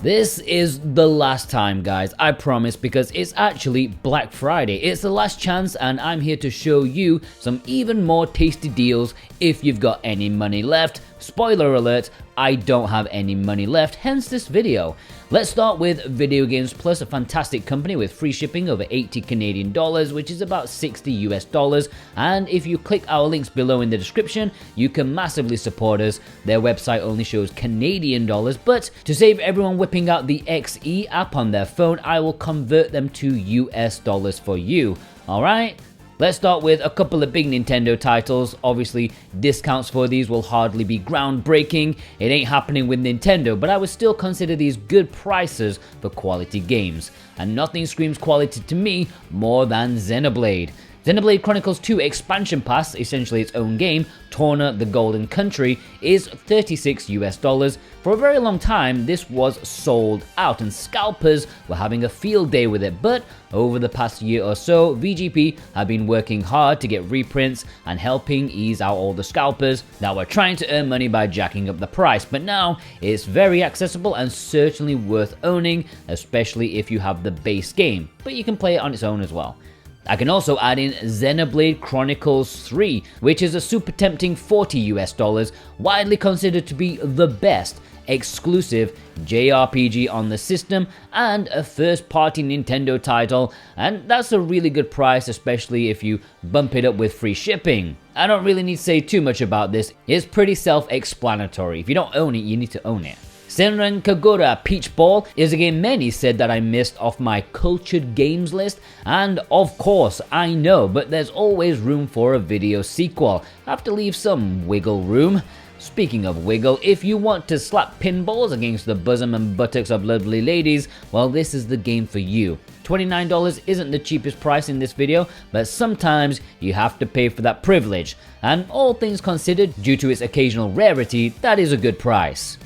This is the last time, guys, I promise, because it's actually Black Friday. It's the last chance and I'm here to show you some even more tasty deals if you've got any money left. Spoiler alert, I don't have any money left, hence this video. Let's start with Video Games Plus, a fantastic company with free shipping over 80 Canadian dollars, which is about 60 US dollars. And if you click our links below in the description, you can massively support us. Their website only shows Canadian dollars, but to save everyone whipping out the XE app on their phone, I will convert them to US dollars for you. Alright? Let's start with a couple of big Nintendo titles. Obviously, discounts for these will hardly be groundbreaking. It ain't happening with Nintendo, but I would still consider these good prices for quality games. And nothing screams quality to me more than Xenoblade. Xenoblade Chronicles 2 Expansion Pass, essentially its own game, Torna the Golden Country, is 36 US dollars. For a very long time, this was sold out and scalpers were having a field day with it, but over the past year or so, VGP have been working hard to get reprints and helping ease out all the scalpers that were trying to earn money by jacking up the price. But now, it's very accessible and certainly worth owning, especially if you have the base game, but you can play it on its own as well. I can also add in Xenoblade Chronicles 3, which is a super tempting 40 US dollars, widely considered to be the best exclusive JRPG on the system and a first-party Nintendo title, and that's a really good price, especially if you bump it up with free shipping. I don't really need to say too much about this, it's pretty self-explanatory. If you don't own it, you need to own it. Senran Kagura Peach Ball is a game many said that I missed off my cultured games list, and of course I know, but there's always room for a video sequel. I have to leave some wiggle room. Speaking of wiggle, if you want to slap pinballs against the bosom and buttocks of lovely ladies, well, this is the game for you. $29 isn't the cheapest price in this video, but sometimes you have to pay for that privilege, and all things considered, due to its occasional rarity, that is a good price.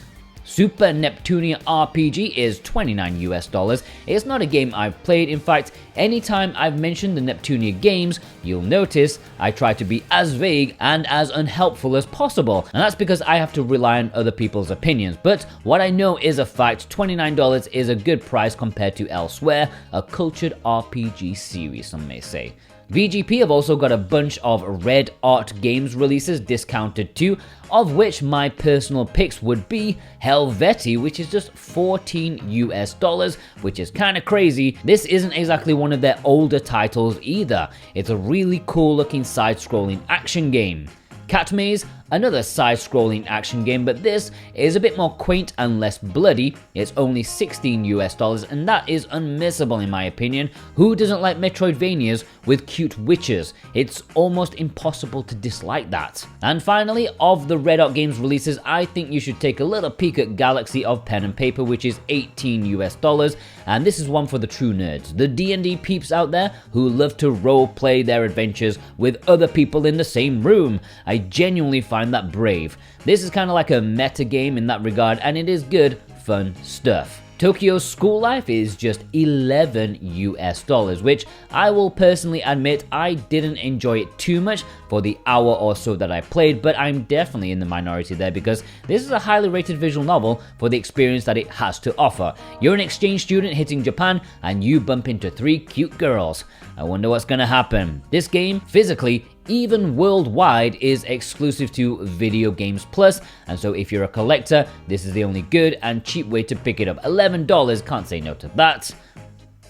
Super Neptunia RPG is 29 US dollars. It's not a game I've played. In fact, anytime I've mentioned the Neptunia games, you'll notice I try to be as vague and as unhelpful as possible, and that's because I have to rely on other people's opinions. But what I know is a fact, $29 is a good price compared to elsewhere, a cultured RPG series, some may say. VGP have also got a bunch of Red Art Games releases discounted too, of which my personal picks would be Helvetii, which is just 14 US dollars, which is kinda crazy. This isn't exactly one of their older titles either. It's a really cool looking side-scrolling action game. Catmaze, another side-scrolling action game, but this is a bit more quaint and less bloody. It's only 16 US dollars, and that is unmissable in my opinion. Who doesn't like Metroidvanias with cute witches? It's almost impossible to dislike that. And finally, of the Red Hot Games releases, I think you should take a little peek at Galaxy of Pen and Paper, which is 18 US dollars, and this is one for the true nerds, the D&D peeps out there who love to role-play their adventures with other people in the same room. I genuinely find that brave. This is kind of like a meta game in that regard, and it is good, fun stuff. Tokyo School Life is just 11 US dollars, which I will personally admit I didn't enjoy it too much for the hour or so that I played, but I'm definitely in the minority there because this is a highly rated visual novel for the experience that it has to offer. You're an exchange student hitting Japan and you bump into 3 cute girls. I wonder what's gonna happen. This game, physically, even worldwide, is exclusive to Video Games Plus, and so if you're a collector, this is the only good and cheap way to pick it up. $11, can't say no to that.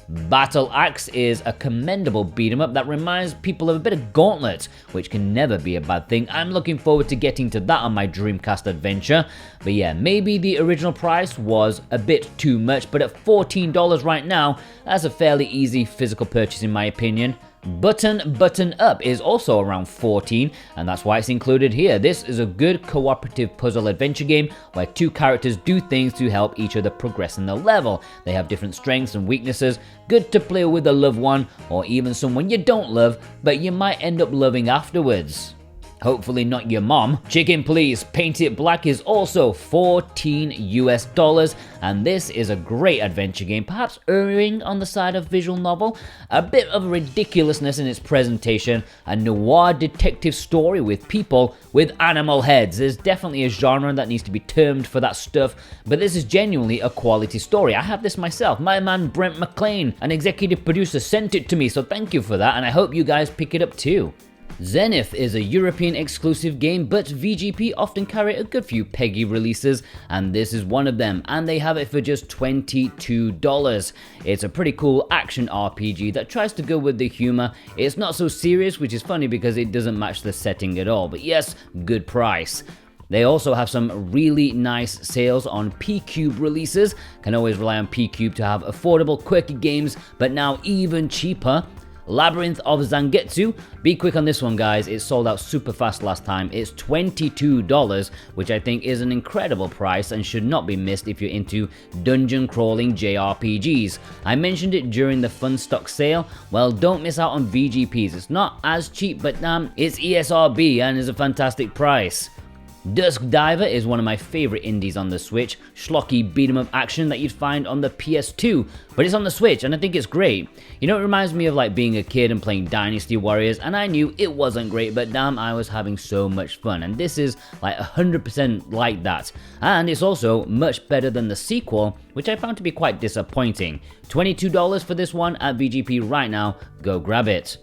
Battle Axe is a commendable beat-em up that reminds people of a bit of Gauntlet, which can never be a bad thing. I'm looking forward to getting to that on my Dreamcast adventure. But yeah, maybe the original price was a bit too much, but at $14 right now, that's a fairly easy physical purchase in my opinion. Button Up is also around 14, and that's why it's included here. This is a good cooperative puzzle adventure game where 2 characters do things to help each other progress in the level. They have different strengths and weaknesses, good to play with a loved one or even someone you don't love, but you might end up loving afterwards. Hopefully not your mom. Chicken Please Paint It Black is also $14 US, and this is a great adventure game, perhaps erring on the side of visual novel. A bit of ridiculousness in its presentation, a noir detective story with people with animal heads. There's definitely a genre that needs to be termed for that stuff, but this is genuinely a quality story. I have this myself. My man Brent McLean, an executive producer, sent it to me, so thank you for that, and I hope you guys pick it up too. Zenith is a European exclusive game, but VGP often carry a good few PEGI releases, and this is one of them, and they have it for just $22. It's a pretty cool action RPG that tries to go with the humor. It's not so serious, which is funny because it doesn't match the setting at all, but yes, good price. They also have some really nice sales on P-Cube releases. Can always rely on P-Cube to have affordable, quirky games, but now even cheaper. Labyrinth of Zangetsu, be quick on this one guys, it sold out super fast last time. It's $22, which I think is an incredible price and should not be missed if you're into dungeon crawling JRPGs. I mentioned it during the Fun Stock sale. Well, don't miss out on VGPs. It's not as cheap, but it's ESRB and is a fantastic price. Dusk Diver is one of my favorite indies on the Switch, schlocky beat-em-up action that you'd find on the PS2, but it's on the Switch and I think it's great. You know, it reminds me of like being a kid and playing Dynasty Warriors, and I knew it wasn't great, but damn, I was having so much fun, and this is like 100% like that. And it's also much better than the sequel, which I found to be quite disappointing. $22 for this one at VGP right now, go grab it.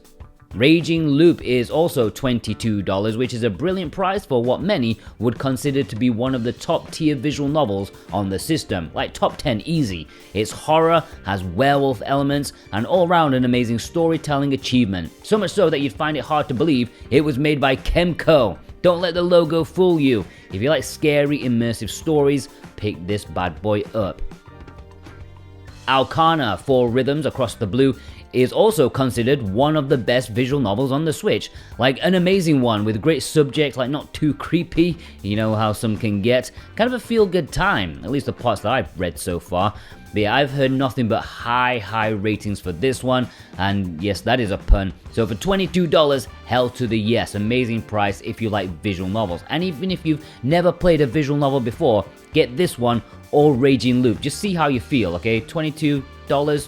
Raging Loop is also $22, which is a brilliant price for what many would consider to be one of the top tier visual novels on the system, like top 10 easy. It's horror, has werewolf elements, and all round an amazing storytelling achievement. So much so that you'd find it hard to believe it was made by Kemco. Don't let the logo fool you. If you like scary, immersive stories, pick this bad boy up. Aokana, 4 Rhythms Across the Blue, is also considered one of the best visual novels on the Switch. Like an amazing one with great subject, like not too creepy, you know how some can get. Kind of a feel-good time, at least the parts that I've read so far. But yeah, I've heard nothing but high ratings for this one, and yes, that is a pun. So for $22, hell to the yes, amazing price if you like visual novels. And even if you've never played a visual novel before, get this one or Raging Loop. Just see how you feel, okay? $22,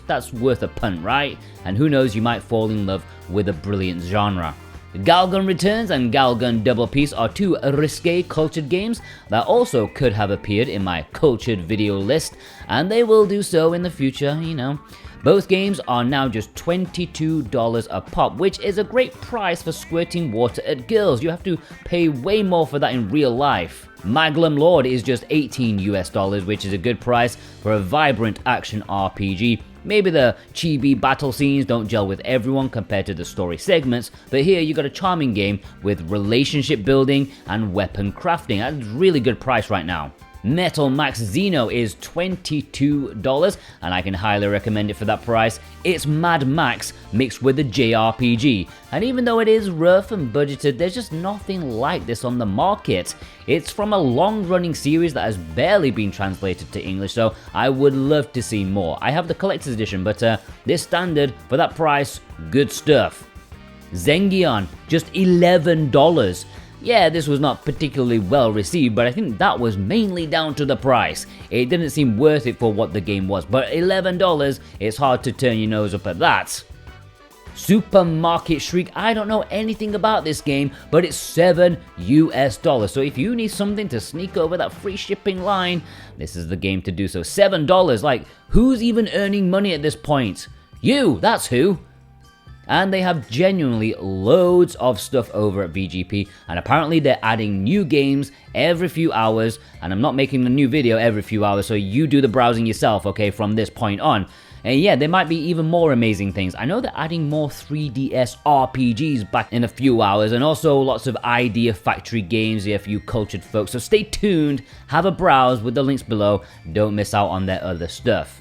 that's worth a punt, right? And who knows, you might fall in love with a brilliant genre. Galgun Returns and Galgun Double Peace are 2 risque cultured games that also could have appeared in my cultured video list, and they will do so in the future, you know. Both games are now just $22 a pop, which is a great price for squirting water at girls. You have to pay way more for that in real life. Maglam Lord is just $18, which is a good price for a vibrant action RPG. Maybe the chibi battle scenes don't gel with everyone compared to the story segments, but here you got a charming game with relationship building and weapon crafting. That's a really good price right now. Metal Max Xeno is $22, and I can highly recommend it for that price. It's Mad Max mixed with a JRPG, and even though it is rough and budgeted, there's just nothing like this on the market. It's from a long-running series that has barely been translated to English, so I would love to see more. I have the collector's edition, but this standard, for that price, good stuff. Zengeon, just $11. Yeah, this was not particularly well received, but I think that was mainly down to the price. It didn't seem worth it for what the game was, but $11, it's hard to turn your nose up at that. Supermarket Shriek, I don't know anything about this game, but it's $7 US. So if you need something to sneak over that free shipping line, this is the game to do so. $7, like who's even earning money at this point? You, that's who. And they have genuinely loads of stuff over at VGP, and apparently they're adding new games every few hours, and I'm not making a new video every few hours, so you do the browsing yourself, okay, from this point on. And yeah, there might be even more amazing things. I know they're adding more 3DS RPGs back in a few hours, and also lots of Idea Factory games here for you cultured folks, so stay tuned, have a browse with the links below, don't miss out on their other stuff.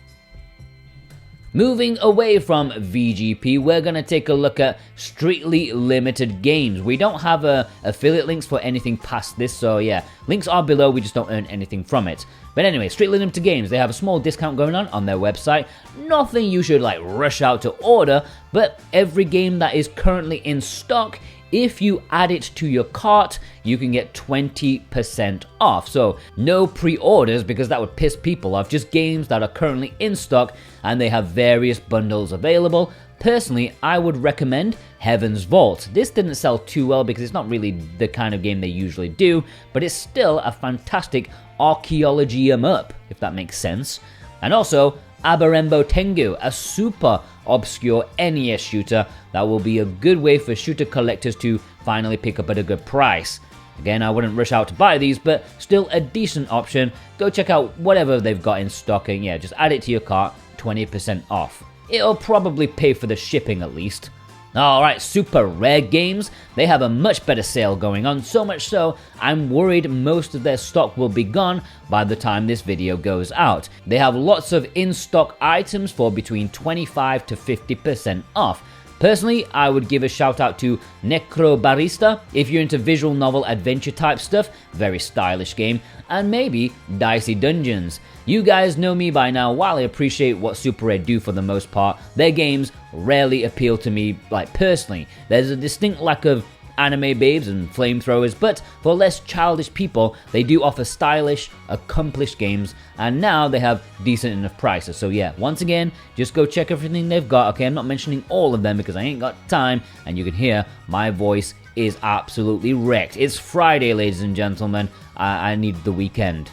Moving away from VGP, we're going to take a look at strictly limited games. We don't have affiliate links for anything past this, so yeah, links are below, we just don't earn anything from it. But anyway, strictly limited games, they have a small discount going on their website. Nothing you should like rush out to order, but every game that is currently in stock if you add it to your cart, you can get 20% off. So no pre-orders because that would piss people off, just games that are currently in stock and they have various bundles available. Personally, I would recommend Heaven's Vault. This didn't sell too well because it's not really the kind of game they usually do, but it's still a fantastic archaeology up, if that makes sense. And also, Abarembo Tengu, a super obscure NES shooter that will be a good way for shooter collectors to finally pick up at a good price. Again, I wouldn't rush out to buy these, but still a decent option. Go check out whatever they've got in stock and yeah, just add it to your cart, 20% off. It'll probably pay for the shipping at least. Alright, Super Rare Games, they have a much better sale going on, so much so, I'm worried most of their stock will be gone by the time this video goes out. They have lots of in-stock items for between 25 to 50% off. Personally, I would give a shout out to Necro Barista if you're into visual novel adventure type stuff, very stylish game, and maybe Dicey Dungeons. You guys know me by now, while I appreciate what Super Rare do for the most part, their games rarely appeal to me personally. There's a distinct lack of anime babes and flamethrowers, but for less childish people, they do offer stylish, accomplished games, and now they have decent enough prices. So yeah, once again, just go check everything they've got. Okay, I'm not mentioning all of them because I ain't got time, and you can hear my voice is absolutely wrecked. It's Friday, ladies and gentlemen. I need the weekend.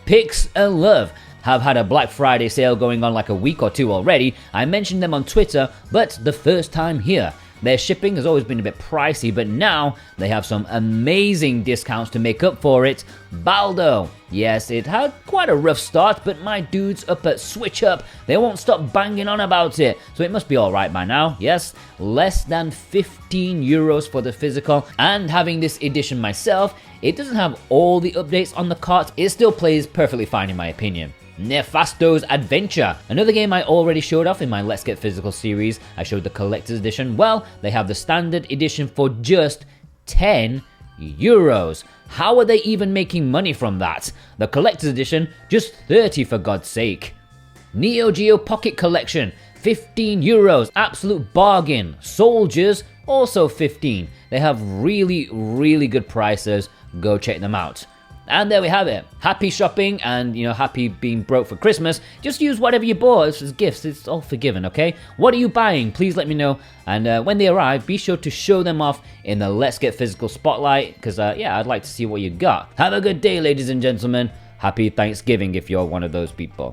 Pix N Love have had a Black Friday sale going on like a week or two already. I mentioned them on Twitter, but the first time here. Their shipping has always been a bit pricey, but now they have some amazing discounts to make up for it. Baldo. Yes, it had quite a rough start, but my dudes up at Switch Up, they won't stop banging on about it, so it must be alright by now. Yes, less than 15 euros for the physical, and having this edition myself, it doesn't have all the updates on the cart, it still plays perfectly fine in my opinion. Nefasto's Adventure, another game I already showed off in my Let's Get Physical series. I showed the collector's edition. Well, they have the standard edition for just 10 euros. How are they even making money from that? The collector's edition, just 30 for God's sake. Neo Geo Pocket Collection, 15 euros, absolute bargain. Soldiers, also 15. They have really, really good prices. Go check them out. And there we have it. Happy shopping and, happy being broke for Christmas. Just use whatever you bought as gifts. It's all forgiven, okay? What are you buying? Please let me know. And when they arrive, be sure to show them off in the Let's Get Physical spotlight. Because, I'd like to see what you got. Have a good day, ladies and gentlemen. Happy Thanksgiving if you're one of those people.